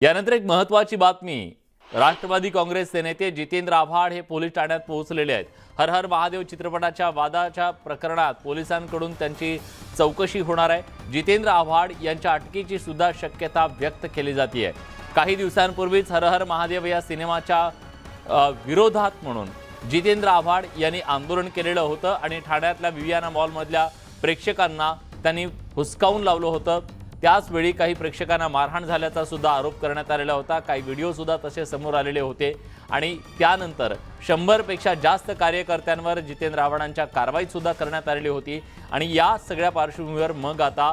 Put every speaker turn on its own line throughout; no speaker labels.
यानंतर एक महत्त्वाची बातमी। राष्ट्रवादी काँग्रेसचे नेते जितेंद्र आव्हाड हे पोलीस ठाण्यात पोहोचलेले आहेत। हर हर महादेव चित्रपटाच्या वादाच्या प्रकरणात पोलिसांकडून त्यांची चौकशी होणार आहे। जितेंद्र आव्हाड यांच्या अटकेची सुद्धा शक्यता व्यक्त केली जाते आहे। काही दिवसांपूर्वीच हर हर महादेव या सिनेमाच्या विरोधात म्हणून जितेंद्र आव्हाड यांनी आंदोलन केलेलं होतं आणि ठाण्यातल्या विवियाना मॉलमधल्या प्रेक्षकांना त्यांनी हुसकावून लावलं होतं। त्याच वेळी काही प्रेक्षकांना मारहाण झाल्याचा सुद्धा आरोप करण्यात आलेला होता। काही व्हिडिओ सुद्धा तसे समोर आलेले होते आणि त्यानंतर 100 पेक्षा जास्त कार्यकर्त्यांवर जितेंद्र आव्हाडांच्या कारवाई सुद्धा करण्यात आलेली होती आणि या सगळ्या पार्श्वभूमीवर मग आता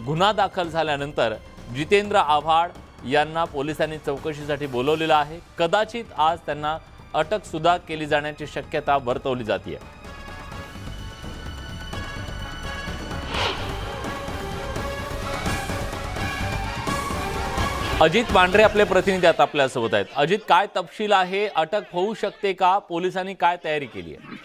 गुन्हा दाखल झाल्यानंतर जितेंद्र आव्हाड यांना पोलिसांनी चौकशीसाठी बोलवलेलं आहे। कदाचित आज त्यांना अटक सुद्धा केली जाण्याची शक्यता वर्तवली जाते। अजित पांढरे आपले प्रतिनिधी आता आपल्यासोबत आहेत। अजित, काय तपशील आहे? अटक होऊ शकते का? पोलिसांनी काय तयारी केली आहे?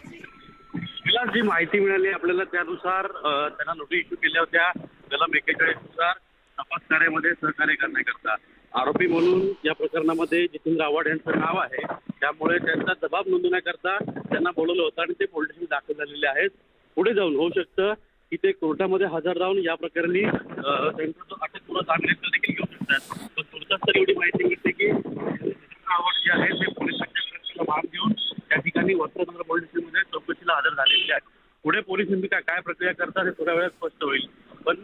तिला जी माहिती मिळाली आपल्याला त्यानुसार त्यांना नोटीस इश्यू केल्या होत्या। कलम 41 नुसार तपास कार्यामध्ये सहकार्य करण्याकरता आरोपी म्हणून या प्रकरणामध्ये जितेंद्र आव्हाड यांचं नाव आहे। त्यामुळे त्यांचा जबाब नोंदवण्याकरता त्यांना बोलवलं होतं आणि ते पोलीस स्टेशन दाखल झालेले आहेत। पुढे जाऊन होऊ शकतं की ते कोर्टामध्ये हजर राहून या प्रकरणी त्यांचा जो अटकपूर्व जामीन देखील घेऊ शकतात। पण तुर्तास तर एवढी माहिती मिळते की जितेंद्र आव्हाड जे आहे ते पोलिसांच्या विनंतीला मान देऊन त्या ठिकाणी वस्त्रतंत्र पोलीस स्टेशनमध्ये चौकशीला हजर झालेले आहेत। पुढे पोलीस नेमकी काय प्रक्रिया करतात हे थोड्या वेळात स्पष्ट होईल। पण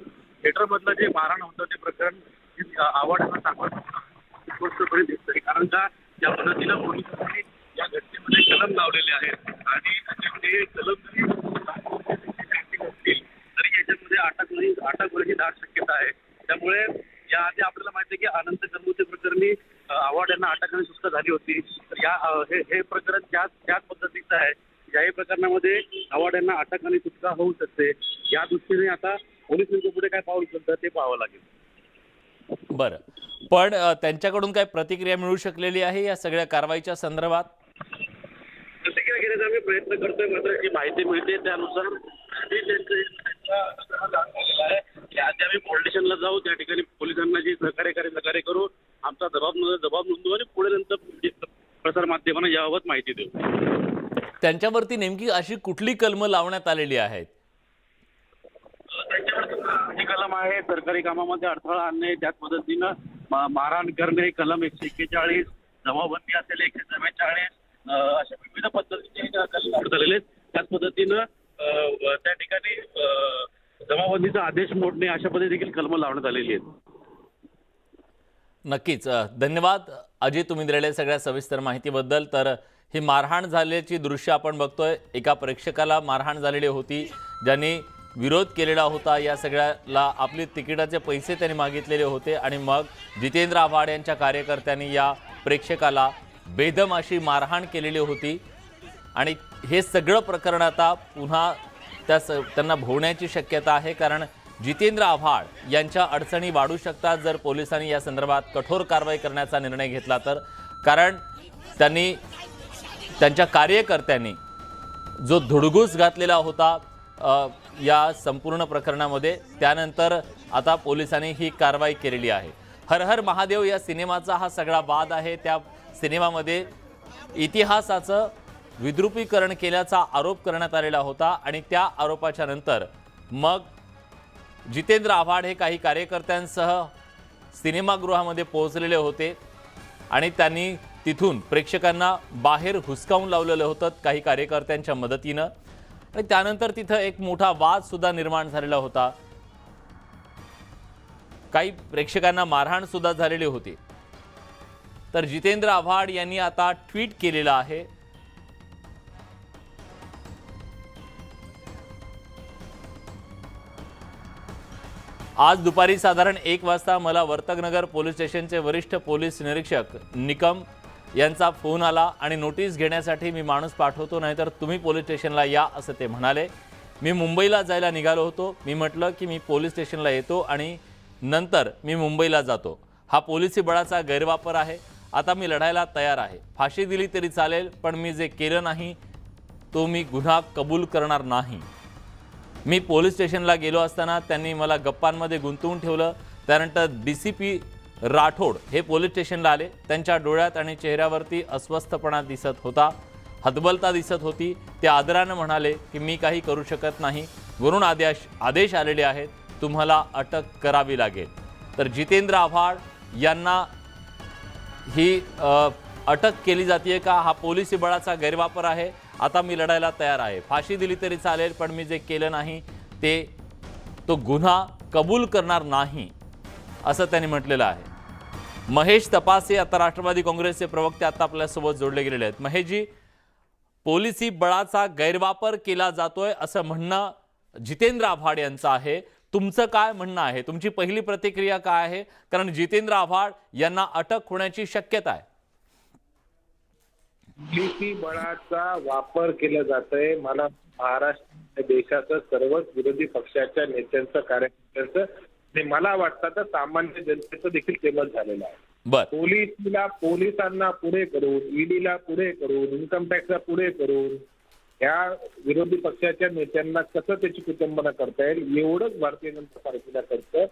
थिएटरमधलं जे मारहाण होतं ते प्रकरण आव्हाड यांना टाकण्याचं स्पष्टपणे दिसतंय, कारण का या पद्धतीनं पोलिसांनी या घटनेमध्ये कलम लावलेले आहेत आणि त्याच्यामध्ये कलम जरी असतील तरी याच्यामध्ये अटक होण्याची दाट शक्यता आहे। त्यामुळे याआधी आपल्याला माहिती आहे की अनंत कर्मूचे प्रकरणी आव्हाड यांना अटक आणि सुटका झाली होती। तर या हे प्रकरण त्याच पद्धतीचं आहे। याही प्रकरणामध्ये आव्हाड यांना अटक आणि सुटका होऊ शकते। या दृष्टीने आता पोलिसांच्या पुढे काय पाऊल उचलतात ते पाहावं लागेल।
बरं, पण त्यांच्याकडून काय प्रतिक्रिया मिळू शकलेली आहे या सगळ्या कारवाईच्या संदर्भात?
प्रतिक्रिया घेण्याचा आम्ही प्रयत्न करतोय, मात्र जी माहिती मिळते त्यानुसार आधी आम्ही पोलीस स्टेशनला जाऊ, त्या ठिकाणी पोलिसांना जे सहकार्य करू, आमचा जबाब नोंदवू आणि पुढे नंतर प्रसार माध्यमांना याबाबत माहिती देऊ।
त्यांच्यावरती नेमकी अशी कुठली कलमं लावण्यात आलेली आहेत?
त्यांच्यावरती कलम आहे सरकारी कामामध्ये अडथळा आणणे, त्याच पद्धतीनं मारहाण करणे, कलम 141, जमावबंदी असेल 144, अशा विविध पद्धतीचे कलम लावण्यात आलेले आहेत। त्याच पद्धतीनं त्या ठिकाणी जमावबंदीचा आदेश मोडणे अशा पद्धती देखील कलम लावण्यात आलेली आहेत।
नक्कीच, धन्यवाद अजित, तुम्ही दिलेल्या सगळ्या सविस्तर माहितीबद्दल। तर ही मारहाण झाल्याची दृश्य आपण बघतोय। एका प्रेक्षकाला मारहाण झालेली होती, ज्यांनी विरोध केलेला होता। या सगळ्याला आपले तिकिटाचे पैसे त्यांनी मागितलेले होते आणि मग जितेंद्र आव्हाड यांच्या कार्यकर्त्यांनी या प्रेक्षकाला बेदम अशी मारहाण केलेली होती आणि हे सगळं प्रकरण आता पुन्हा त्यांना भोवण्याची शक्यता आहे, कारण जितेंद्र आव्हाड यांच्या अडचणी वाढू शकतात जर पोलिसांनी या संदर्भात कठोर कारवाई करण्याचा निर्णय घेतला तर। कारण त्यांच्या कार्यकर्त्यांनी जो धुडगूस घातलेला होता या संपूर्ण प्रकरणामध्ये, त्यानंतर आता पोलिसांनी ही कारवाई केलेली आहे। हर हर महादेव या सिनेमाचा हा सगळा वाद आहे। त्या सिनेमामध्ये इतिहासाचं विद्रुपीकरण केल्याचा आरोप करण्यात आलेला होता आणि त्या आरोपाच्या नंतर मग जितेंद्र आव्हाड हे काही कार्यकर्त्यांसह सिनेमागृहामध्ये पोहोचलेले होते आणि त्यांनी तिथून प्रेक्षकांना बाहेर हुसकावून लावलेलं होतं काही कार्यकर्त्यांच्या मदतीनं आणि त्यानंतर तिथं एक मोठा वाद सुद्धा निर्माण झालेला होता। काही प्रेक्षकांना मारहाण सुद्धा झालेली होती। तर जितेंद्र आव्हाड यांनी आता ट्विट केलेलं आहे। आज दुपारी साधारण 1 वाजता मला वर्तकनगर पोलीस स्टेशनचे वरिष्ठ पोलीस निरीक्षक निकम यांचा फोन आला आणि नोटीस घेण्यासाठी मी माणूस पाठवतो, नाहीतर तुम्ही पोलीस स्टेशनला या असं ते म्हणाले। मी मुंबईला जायला निघालो होतो। मी म्हटलं की मी पोलीस स्टेशनला येतो आणि नंतर मी मुंबईला जातो। हा पोलिसी बळाचा गैरवापर आहे। आता मी लढायला तयार आहे। फाशी दिली तरी चालेल, पण मी जे केलं नाही तो मी गुन्हा कबूल करणार नाही। मी पोलीस स्टेशनला गेलो असताना त्यांनी मला गप्पांमध्ये गुंतवून ठेवलं। त्यानंतर डीसीपी राठोड हे पोलीस स्टेशनला आले. त्यांच्या डोळ्यात आणि चेहऱ्यावरती अस्वस्थपणा दिसत होता, हतबलता दिसत होती. ते आदरानं म्हणाले की मी काही करू शकत नाही, वरून आदेश आलेले आहेत, तुम्हाला अटक करावी लागेल. तर जितेंद्र आव्हाड यांना ही अटक केली जाते का? हा पोलिसी बळाचा गैरवापर आहे. आता मी लढायला तयार आहे, फाशी दिली तरी चालेल, पण मी जे केलं नाही तो गुन्हा कबूल करणार नाही, असं त्यांनी म्हटलेलं आहे. महेश तपासे आता राष्ट्रवादी काँग्रेसचे प्रवक्ते आता आपल्यासोबत जोडले गेलेले आहेत. महेशजी, पोलिसी बळाचा गैरवापर केला जातोय असं म्हणणं जितेंद्र आव्हाड यांचं आहे. तुमचं काय म्हणणं आहे? तुमची पहिली प्रतिक्रिया काय आहे? कारण जितेंद्र आव्हाड यांना अटक होण्याची शक्यता आहे.
पोलिसी बळाचा वापर केला जातोय. मला महाराष्ट्र देशाचं सर्वच विरोधी पक्षाच्या नेत्यांचं, कार्यकर्त्यांचं आणि मला वाटतं तर सामान्य जनतेचं देखील तेमत झालेलं आहे. पोलिसांना पुढे करून, ईडीला पुढे करून, इन्कम टॅक्सला पुढे करून या विरोधी पक्षाच्या नेत्यांना कसं त्याची कुटुंबना करता येईल एवढंच भारतीय जनता पार्टीला करतं.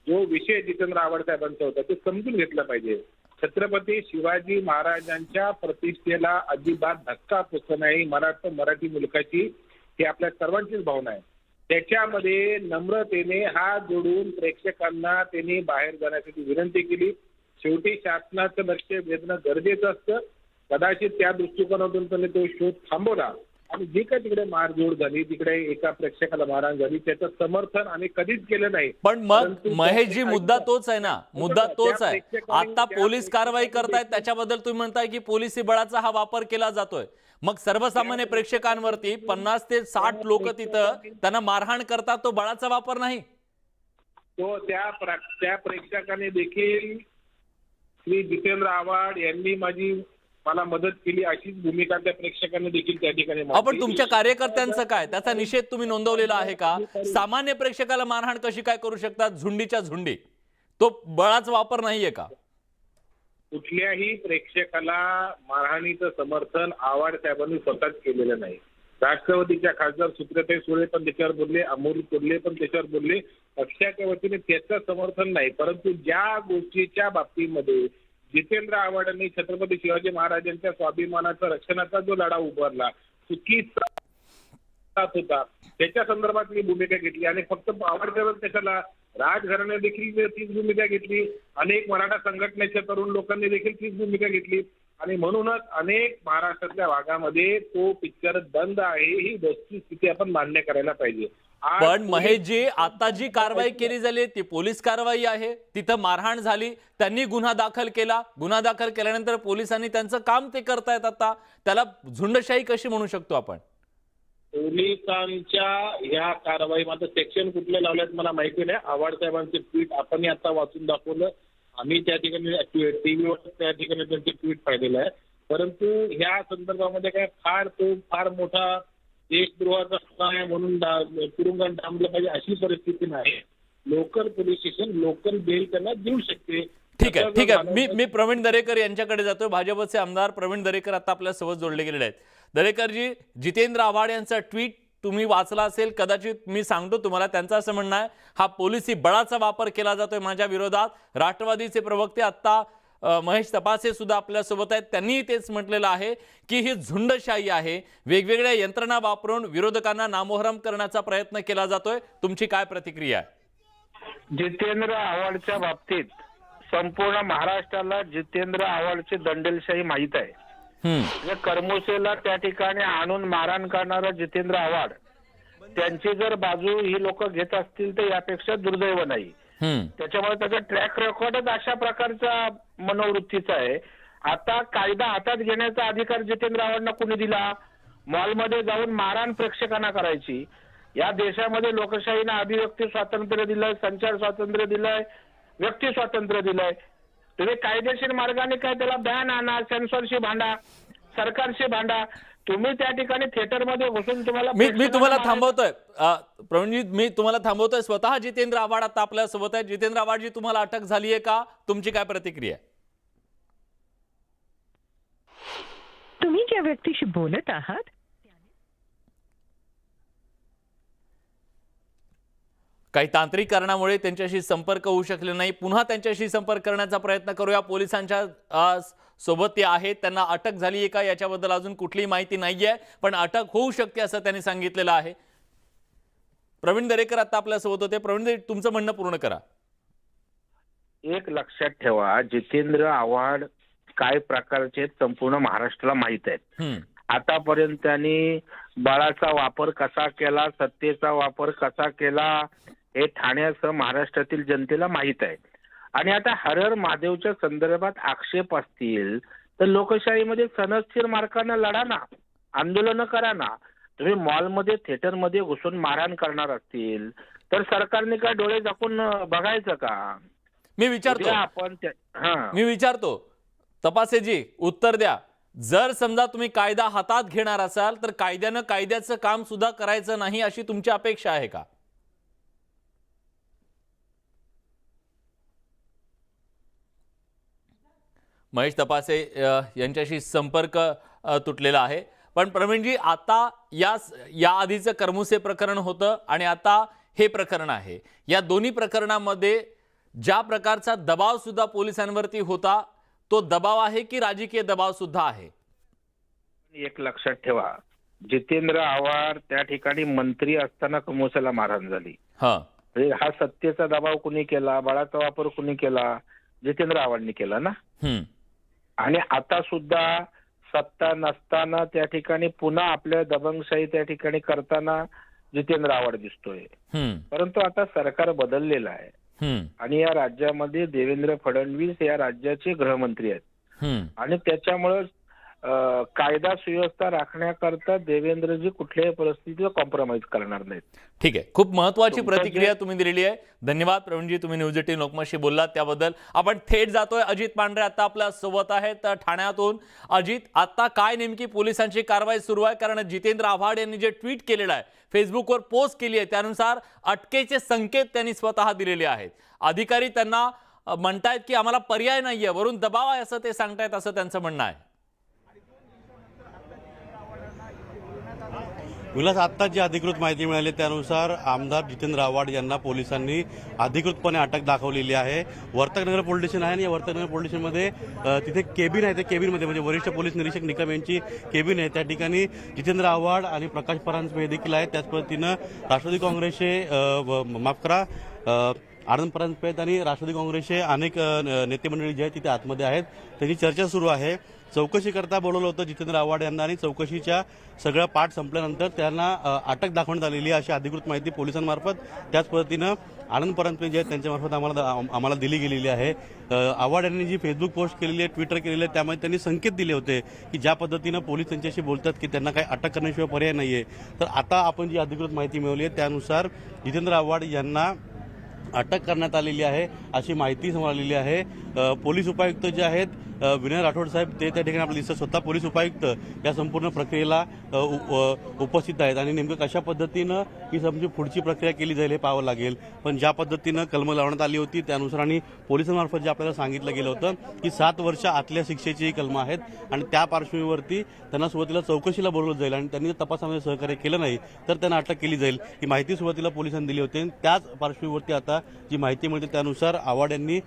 जो विषय जितेंद्र आव्हाड साहेबांचा होता ते समजून घेतला पाहिजे. छत्रपती शिवाजी महाराजांच्या प्रतिष्ठेला अजिबात धक्का पोचू नाही, मराठी मुलकाची ही आपल्या सर्वांचीच भावना आहे. त्याच्यामध्ये नम्रतेने हात जोडून प्रेक्षकांना त्यांनी बाहेर जाण्यासाठी विनंती केली. शेवटी शासनाचं लक्ष वेधणं गरजेचं असतं. कदाचित त्या दृष्टिकोनातून त्यांनी तो शोध थांबवला आणि जे काही तिकडे मारझोड झाली, तिकडे एका प्रेक्षकाला मारहाण झाली, त्याचं समर्थन आम्ही कधीच केलं नाही.
पण मग महेशजी, मुद्दा तोच आहे ना, मुद्दा तोच आहे. आता पोलीस कारवाई करतायत, त्याच्याबद्दल तुम्ही म्हणताय की पोलिसी बळाचा हा वापर केला जातोय. मग सर्वसामान्य प्रेक्षकांवरती 50 ते 60 लोक तिथं त्यांना मारहाण करतात, तो बळाचा वापर नाही?
तो त्या प्रेक्षकाने देखील श्री जितेंद्र आव्हाड यांनी मला मदत केली अशीच भूमिका त्या प्रेक्षकांनी देखील त्या ठिकाणी.
आपण तुमच्या कार्यकर्त्यांचं काय, त्याचा निषेध तुम्ही नोंदवलेला आहे का? सामान्य प्रेक्षकाला मारहाण कशी काय करू शकतात? झुंडीच्या झुंडी, तो बळाचा वापर नाहीये का?
कुठल्याही प्रेक्षकाला मारहाणीचं समर्थन आव्हाड साहेबांनी स्वतःच केलेलं नाही. राष्ट्रवादीच्या खासदार सुप्रियाताई सुळे पण त्याच्यावर बोलले, अमोल कोल्हे पण त्याच्यावर बोलले. पक्षाच्या वतीने त्याचं समर्थन नाही. परंतु ज्या गोष्टीच्या बाबतीमध्ये जितेंद्र आव्हाडांनी छत्रपती शिवाजी महाराजांच्या स्वाभिमानाचा रक्षणाचा जो लढा उभारला, चुकीचा होता, त्याच्या संदर्भातली भूमिका घेतली आणि फक्त आव्हाड साहेब त्याच्याला राजघराणे देखील तीच भूमिका घेतली. अनेक मराठा संघटनेच्या तरुण लोकांनी देखील तीच भूमिका घेतली आणि म्हणूनच अनेक महाराष्ट्रातल्या भागामध्ये तो पिक्चर बंद आहे, ही वस्तुस्थिती आपण मान्य करायला पाहिजे.
पण महेशजी, आता जी कारवाई केली झाली ती पोलीस कारवाई आहे. तिथं मारहाण झाली, त्यांनी गुन्हा दाखल केला. गुन्हा दाखल केल्यानंतर पोलिसांनी त्यांचं काम ते करतायत. आता त्याला झुंडशाही कशी म्हणू शकतो आपण?
पोलिसांच्या या कारवाईमध्ये सेक्शन कुठले लावल्यात मला माहिती नाही. आव्हाड साहेबांचे ट्विट आपण आता वाचून दाखवलं. आम्ही त्या ठिकाणी टीव्हीवर त्या ठिकाणी त्यांचे ट्विट पाहिलेलं आहे. परंतु ह्या संदर्भामध्ये काय फार मोठा देशद्रोहाचा गुन्हा आहे म्हणून तुरुंगात डांबलं पाहिजे अशी परिस्थिती नाही. Local police station local bail त्यांना देऊ शकते.
ठीक आहे. मी प्रवीण दरेकर यांच्याकडे जातोय. भाजपचे आमदार प्रवीण दरेकर आता आपल्या सोबत जोडले गेलेले आहेत. दरेकरजी, जितेंद्र आव्हाड यांचा ट्विट तुम्ही वाचला असेल कदाचित. मी सांगतो तुम्हाला, त्यांचं असं म्हणणं आहे हा पोलिसी बळाचा वापर केला जातोय माझ्या विरोधात. राष्ट्रवादीचे प्रवक्ते आता महेश तपासे सुद्धा आपल्यासोबत आहेत. त्यांनी तेच म्हटलेलं आहे की ही झुंडशाही आहे, वेगवेगळ्या यंत्रणा वापरून विरोधकांना नामोहरम करण्याचा प्रयत्न केला जातोय. तुमची काय प्रतिक्रिया आहे?
जितेंद्र आव्हाडच्या बाबतीत संपूर्ण महाराष्ट्राला जितेंद्र आव्हाडची दंडेलशाही माहीत आहे. करमुसेला त्या ठिकाणी आणून मारहाण करणारा जितेंद्र आव्हाड, त्यांची जर बाजू ही लोक घेत असतील तर यापेक्षा दुर्दैव नाही. त्याच्यामुळे त्याचा ट्रॅक रेकॉर्डच अशा प्रकारचा मनोवृत्तीचा आहे. आता कायदा हातात घेण्याचा अधिकार जितेंद्र आव्हाडना कोणी दिला? मॉलमध्ये जाऊन मारहाण प्रेक्षकांना करायची. या देशामध्ये लोकशाहीनं अभिव्यक्ती स्वातंत्र्य दिलंय, संचार स्वातंत्र्य दिलंय, व्यक्ती स्वातंत्र्य दिलंय. तुम्ही कायदेशीर मार्गाने काय त्याला बॅन आणा, सेन्सॉरशी भांडा, सरकारशी भांडा. तुम्ही त्या ठिकाणी थिएटरमध्ये घुसून तुम्हाला
मी तुम्हाला थांबवतोय प्रवीणजी, मी तुम्हाला थांबवतोय. स्वतः जितेंद्र आव्हाड आता आपल्या सोबत आहे. जितेंद्र आव्हाडजी, तुम्हाला अटक झाली आहे का? तुमची काय प्रतिक्रिया आहे?
तुम्ही ज्या व्यक्तीशी बोलत आहात
काही तांत्रिक कारणामुळे त्यांच्याशी संपर्क होऊ शकले नाही. पुन्हा त्यांच्याशी संपर्क करण्याचा प्रयत्न करूया. पोलिसांच्या सोबत ते आहेत, त्यांना अटक झाली आहे का याच्याबद्दल अजून कुठलीही माहिती नाहीये, पण अटक होऊ शकते असं त्यांनी सांगितलेलं आहे. प्रवीण दरेकर आता आपल्यासोबत होते. प्रवीण, तुमचं म्हणणं पूर्ण करा.
एक लक्षात ठेवा, जितेंद्र आव्हाड काय प्रकारचे संपूर्ण महाराष्ट्राला माहित आहेत. आतापर्यंत त्यांनी बळाचा वापर कसा केला, सत्तेचा वापर कसा केला, हे ठाण्यासह महाराष्ट्रातील जनतेला माहित आहे. आणि आता हर हर महादेवच्या संदर्भात आक्षेप असतील तर लोकशाहीमध्ये सनदशीर मार्गाने लढा ना, आंदोलन करा ना. तुम्ही मॉलमध्ये, थिएटरमध्ये घुसून मारहाण करणार असतील तर सरकारने काय डोळे झाकून बघायचं का?
मी विचारतो तपासेजी, उत्तर द्या. जर समजा तुम्ही कायदा हातात घेणार असाल तर कायद्यानं कायद्याचं काम सुद्धा करायचं नाही अशी तुमची अपेक्षा आहे का? महेश तपासे यांच्याशी संपर्क तुटलेला आहे. पण प्रवीणजी, आता या आधीचं करमुसे प्रकरण होतं आणि आता हे प्रकरण आहे. या दोन्ही प्रकरणामध्ये ज्या प्रकारचा दबाव सुद्धा पोलिसांवरती होता, तो दबाव आहे की राजकीय दबाव सुद्धा आहे?
एक लक्षात ठेवा, जितेंद्र आव्हाड त्या ठिकाणी मंत्री असताना करमुसेला मारहाण झाली. हा सत्तेचा दबाव कुणी केला, बळाचा वापर कुणी केला? जितेंद्र आव्हाडनी केला ना. आणि आता सुद्धा सत्ता नसताना त्या ठिकाणी पुन्हा आपल्या दबंगशाही त्या ठिकाणी करताना जितेंद्र आव्हाड दिसतोय. परंतु आता सरकार बदललेलं आहे आणि या राज्यामध्ये देवेंद्र फडणवीस या राज्याचे गृहमंत्री आहेत. आणि त्याच्यामुळे कायदा सुव्यवस्था राखण्याकरता देवेंद्रजी कुठल्याही परिस्थितीत कॉम्प्रोमाइज करणार नाहीत.
ठीक आहे, खूप महत्वाची प्रतिक्रिया तुम्ही दिलेली आहे. धन्यवाद प्रवीणजी, तुम्ही न्यूज 18 लोकमतशी बोललात त्याबद्दल. आपण थेट जातोय. अजित पांढरे आता आपल्या सोबत आहेत ठाण्यातून. अजित, आता काय नेमकी पोलिसांची कारवाई सुरू आहे? कारण जितेंद्र आव्हाड यांनी जे ट्विट केलेलं आहे, फेसबुकवर पोस्ट केली आहे, त्यानुसार अटकेचे संकेत त्यांनी स्वतः दिलेले आहेत. अधिकारी त्यांना म्हणतायत की आम्हाला पर्याय नाहीये, वरून दबाव आहे असं ते सांगतायत, असं त्यांचं म्हणणं आहे.
विलास, आत्ता जी अधिकृत माहिती मिळाली त्यानुसार आमदार जितेंद्र आव्हाड यांना पोलिसांनी अधिकृतपणे अटक दाखवलेली आहे. वर्तकनगर पोलीस स्टेशन आहे आणि या वर्तकनगर पोलीस स्टेशनमध्ये तिथे केबिन आहे. त्या केबिनमध्ये म्हणजे वरिष्ठ पोलीस निरीक्षक निकम यांची केबिन आहे. त्या ठिकाणी जितेंद्र आव्हाड आणि प्रकाश परांजपे देखील आहेत. त्याच पद्धतीनं राष्ट्रवादी काँग्रेसचे आनंद परांजपे आणि राष्ट्रवादी काँग्रेसचे अनेक नेते मंडळी जे आहेत तिथे आतमध्ये आहेत. त्यांची चर्चा सुरू आहे. चौकशी करता बोलवलं होतं जितेंद्र आव्हाड यांना आणि चौकशीच्या सगळा पाठ संपल्यानंतर त्यांना अटक दाखवण्यात आलेली आहे अशी अधिकृत माहिती पोलिसांमार्फत, त्याच पद्धतीनं आनंद परांजपे जे आहेत त्यांच्यामार्फत आम्हाला दिली गेलेली आहे. आव्हाड यांनी जी फेसबुक पोस्ट केलेली आहे, ट्विटर केलेली आहे, त्यामध्ये त्यांनी संकेत दिले होते की ज्या पद्धतीनं पोलीस त्यांच्याशी बोलतात की त्यांना काही अटक करण्याशिवाय पर्याय नाही आहे. तर आता आपण जी अधिकृत माहिती मिळवली आहे त्यानुसार जितेंद्र आव्हाड यांना अटक करण्यात आलेली आहे अशी माहिती समोर आलेली आहे. पोलीस उपायुक्त जे आहेत विनय राठोड साहेब ते त्या ठिकाणी आपल्या दिसतात. स्वतः पोलीस उपायुक्त या संपूर्ण प्रक्रियेला उपस्थित आहेत आणि नेमकं कशा पद्धतीनं ही समजी पुढची प्रक्रिया केली जाईल हे पाहावं लागेल. पण ज्या पद्धतीनं कलम लावण्यात आली होती त्यानुसार आणि पोलिसांमार्फत जे आपल्याला सांगितलं गेलं होतं की 7 वर्ष आतल्या शिक्षेची ही कलमं आहेत आणि त्या पार्श्वभूमीवरती त्यांना सुरुवातीला चौकशीला बोलवलं जाईल आणि त्यांनी तपासामध्ये सहकार्य केलं नाही तर त्यांना अटक केली जाईल ही माहिती सुरुवातीला पोलिसांनी दिली होती. त्याच पार्श्वभूमीवरती आता जी माहिती मिळते त्यानुसार आव्हाड यांनी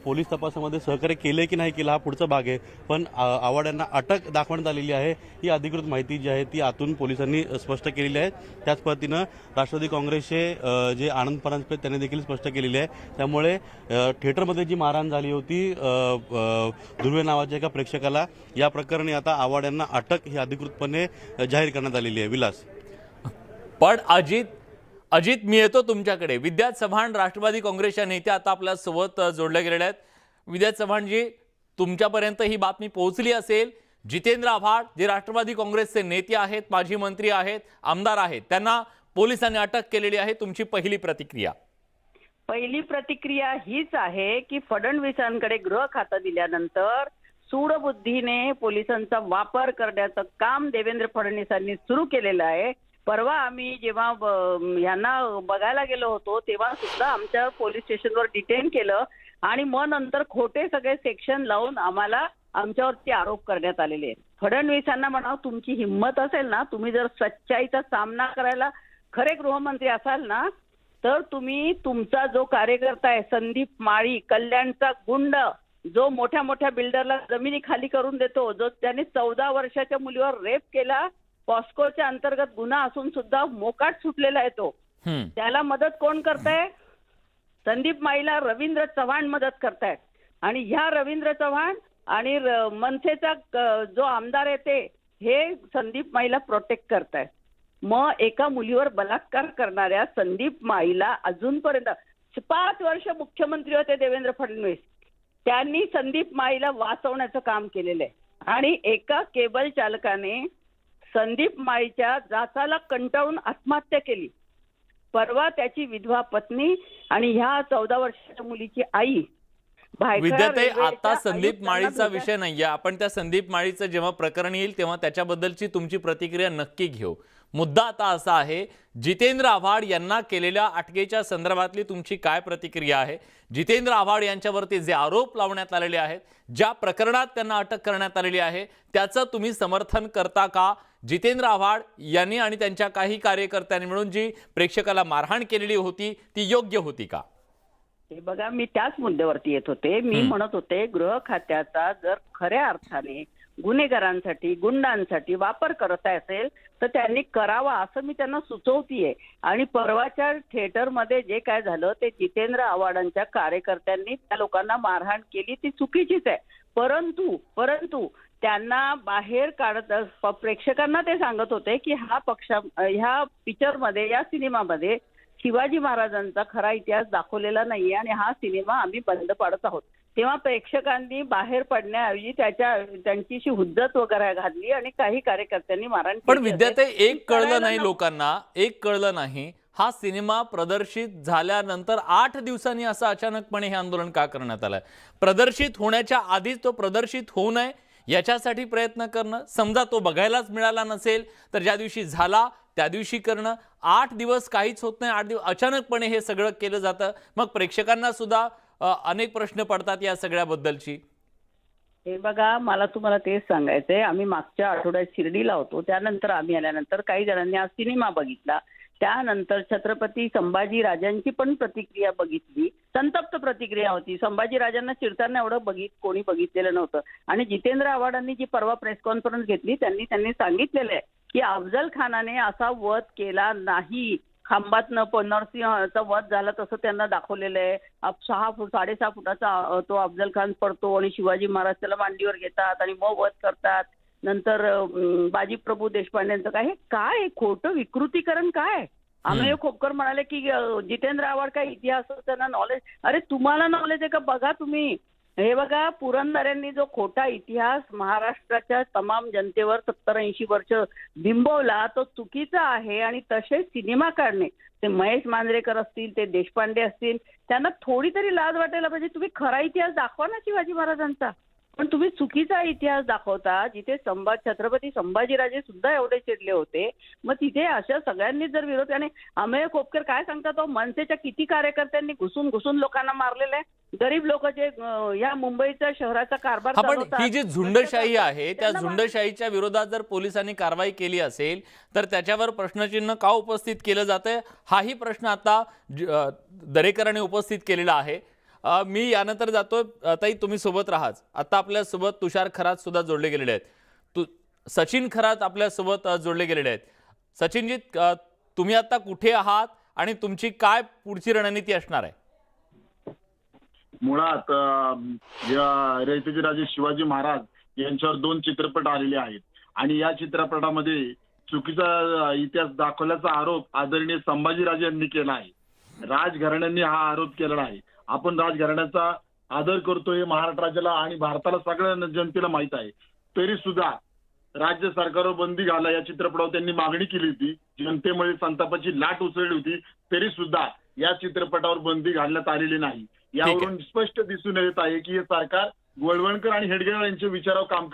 पोलीस तपासामध्ये सहकार्य केले की नाही केलं हा पुढचा भाग आहे. पण आव्हाड यांना अटक दाखवण्यात आलेली आहे ही अधिकृत माहिती जी आहे ती आतून पोलिसांनी स्पष्ट केलेली आहे. त्याच पद्धतीनं राष्ट्रवादी काँग्रेसचे जे आनंद परांजपे त्यांनी देखील स्पष्ट केलेली आहे. त्यामुळे थिएटरमध्ये जी मारहाण झाली होती दुर्वे नावाच्या एका प्रेक्षकाला, या प्रकरणी आता आव्हाड यांना अटक ही अधिकृतपणे जाहीर करण्यात आलेली आहे. विलास,
पण अजित मी येतो तुमच्याकडे. विद्यात चव्हाण राष्ट्रवादी काँग्रेसच्या नेत्या आता आपल्या सोबत जोडल्या गेलेल्या आहेत. विद्यात चव्हाणजी, तुमच्यापर्यंत ही बातमी पोहोचली असेल. जितेंद्र आव्हाड जे राष्ट्रवादी काँग्रेसचे नेते आहेत, माजी मंत्री आहेत, आमदार आहेत, त्यांना पोलिसांनी अटक केलेली आहे. तुमची पहिली प्रतिक्रिया?
पहिली प्रतिक्रिया हीच आहे की फडणवीसांकडे गृह खातं दिल्यानंतर सूडबुद्धीने पोलिसांचा वापर करण्याचं काम देवेंद्र फडणवीसांनी सुरू केलेलं आहे. परवा आम्ही जेव्हा यांना बघायला गेलो होतो तेव्हा सुद्धा आमच्या पोलीस स्टेशनवर डिटेन केलं आणि मग नंतर खोटे सगळे सेक्शन लावून आम्हाला आमच्यावरती आरोप करण्यात आलेले आहेत. फडणवीसांना म्हणावं, तुमची हिंमत असेल ना, तुम्ही जर सच्चाईचा सामना करायला खरे गृहमंत्री असाल ना, तर तुम्ही तुमचा जो कार्यकर्ता आहे संदीप माळी, कल्याणचा गुंड, जो मोठ्या मोठ्या बिल्डरला जमिनी खाली करून देतो, जो त्याने 14 वर्षाच्या मुलीवर रेप केला, पॉस्कोच्या अंतर्गत गुन्हा असून सुद्धा मोकाट सुटलेला आहे तो, त्याला मदत कोण करताय? संदीप माळीला रवींद्र चव्हाण मदत करतायत. आणि ह्या रवींद्र चव्हाण आणि मनसेचा जो आमदार आहे ते हे संदीप माळीला प्रोटेक्ट करतायत. मग एका मुलीवर बलात्कार करणाऱ्या संदीप माळीला अजूनपर्यंत 5 वर्ष मुख्यमंत्री होते देवेंद्र फडणवीस, त्यांनी संदीप माळीला वाचवण्याचं काम केलेलं आहे. आणि एका केबल चालकाने संदीप माळीच्या जाचाला कंटाळून आत्महत्या केली. परवा त्याची विधवा पत्नी आणि ह्या 14 वर्षाच्या मुलीची आई
विद्याताई, आता संदीप माळीचा विषय नाहीये. आपण त्या संदीप माळीचं जेव्हा प्रकरण येईल तेव्हा त्याच्याबद्दलची तुमची प्रतिक्रिया नक्की घेऊ. मुद्दा आता असा आहे, जितेंद्र आव्हाड यांना केलेल्या अटकेच्या संदर्भातली तुमची काय प्रतिक्रिया आहे? जितेंद्र आव्हाड यांच्यावरती जे आरोप लावण्यात आलेले आहेत, ज्या प्रकरणात त्यांना अटक करण्यात आलेली आहे, त्याचं तुम्ही समर्थन करता का? जितेंद्र आव्हाड यांनी आणि त्यांच्या काही कार्यकर्त्यांनी मिळून जी प्रेक्षकाला मारहाण केलेली होती ती योग्य होती का?
हे बघा, मी त्याच मुद्द्यावरती येत होते. मी म्हणत होते गृह खात्याचा जर खऱ्या अर्थाने गुन्हेगारांसाठी, गुंडांसाठी वापर करत असेल तर त्यांनी करावा असं मी त्यांना सुचवतीये. आणि परवाच्या थिएटरमध्ये जे काय झालं ते जितेंद्र आव्हाडांच्या कार्यकर्त्यांनी त्या लोकांना मारहाण केली, ती चुकीचीच आहे. परंतु त्यांना बाहेर काढत प्रेक्षकांना ते सांगत होते की ह्या पिक्चरमध्ये, या सिनेमामध्ये शिवाजी महाराजांचा खरा इतिहास दाखवलेला नाहीये आणि हा सिनेमा आम्ही बंद पाडत आहोत. तेव्हा प्रेक्षकांनी बाहेर पडण्याऐवजी त्यांच्याशी हुज्जत वगैरे घातली आणि काही कार्यकर्त्यांनी मारहाण केली.
पण विद्याताई, एक कळलं नाही लोकांना, एक कळलं नाही, हा सिनेमा प्रदर्शित झाल्यानंतर 8 दिवसांनी असं अचानकपणे हे आंदोलन का करण्यात आलंय? प्रदर्शित होण्याच्या आधीच तो प्रदर्शित होऊ नये याच्यासाठी प्रयत्न करणं, समजा तो बघायलाच मिळाला नसेल तर ज्या दिवशी झाला त्या दिवशी करणं, 8 दिवस काहीच होत नाही, 8 दिवस अचानकपणे हे सगळं केलं जातं. मग प्रेक्षकांना सुद्धा अनेक प्रश्न पडतात या सगळ्याबद्दलची.
हे बघा, मला तुम्हाला तेच सांगायचंय, आम्ही मागच्या आठवड्यात शिर्डीला होतो, त्यानंतर आम्ही आल्यानंतर काही जणांनी हा सिनेमा बघितला, त्यानंतर छत्रपती संभाजीराजांची पण प्रतिक्रिया बघितली, संतप्त प्रतिक्रिया होती. संभाजीराजांना चिरताना एवढं कोणी बघितलेलं नव्हतं. आणि जितेंद्र आव्हाडांनी जी परवा प्रेस कॉन्फरन्स घेतली त्यांनी सांगितलेलं आहे की अफजल खानाने असा वध केला नाही, खांबातनं नरसिंहाचा वध झाला तसं त्यांना दाखवलेलं आहे. 6.5 फुटाचा तो अफजल खान पडतो आणि शिवाजी महाराज त्याला मांडीवर घेतात आणि मग वध करतात. नंतर बाजीप्रभू देशपांडेंचं काय खोटं विकृतीकरण काय? अमेय खोपकर म्हणाले की जितेंद्र आव्हाड काय इतिहासाचं नॉलेज. अरे तुम्हाला नॉलेज आहे का? बघा तुम्ही, हे बघा, पुरंदऱ्यांनी जो खोटा इतिहास महाराष्ट्राच्या तमाम जनतेवर 70-80 वर्ष बिंबवला तो चुकीचा आहे. आणि तसे सिनेमा काढणे, ते महेश मांजरेकर असतील, ते देशपांडे असतील, त्यांना थोडी तरी लाज वाटायला पाहिजे. तुम्ही खरा इतिहास दाखवा ना शिवाजी महाराजांचा, पण तुम्ही चुकीचा इतिहास दाखवता. जिथे छत्रपती संभाजीराजे सुद्धा एवढे चिडले होते, मग तिथे अशा सगळ्यांनी जर विरोध. आणि अमेय खोपकर काय सांगतात, तो मनसेच्या किती कार्यकर्त्यांनी घुसून लोकांना मारलेलं आहे. गरीब लोक जे या मुंबईच्या शहराचा कारभार
पण ही जी झुंडशाही आहे त्या झुंडशाहीच्या विरोधात जर पोलिसांनी कारवाई केली असेल तर त्याच्यावर प्रश्नचिन्ह का उपस्थित केलं जातंय, हाही प्रश्न आता दरेकरांनी उपस्थित केलेला आहे. मी यानंतर जातो. ताई, तुम्ही सोबत राहाच. आता आपल्या सोबत तुषार खरात सुद्धा जोडले गेलेले आहेत, सचिन खरात आपल्या सोबत जोडले गेलेले आहेत. सचिनजी, तुम्ही आता कुठे आहात आणि तुमची काय पुढची रणनीती असणार आहे?
मुळात रयतेचे राजे शिवाजी महाराज यांच्यावर 2 चित्रपट आलेले आहेत आणि या चित्रपटामध्ये चुकीचा इतिहास दाखवल्याचा आरोप आदरणीय संभाजीराजे यांनी केला आहे. राजघराण्यांनी हा आरोप केलेला आहे. आपण राजघराण्याचा आदर करतोय, महाराष्ट्र राज्याला आणि भारताला सगळ्या जनतेला माहित आहे. तरी सुद्धा राज्य सरकारवर बंदी घाला या चित्रपटावर त्यांनी मागणी केली होती. जनतेमध्ये संतापाची लाट उसळली होती. तरी सुद्धा या चित्रपटावर बंदी घालण्यात आलेली नाही. यावरून स्पष्ट दिसून येत आहे की हे सरकार गोळवणकर आणि हेडगेवार यांच्या विचारावर काम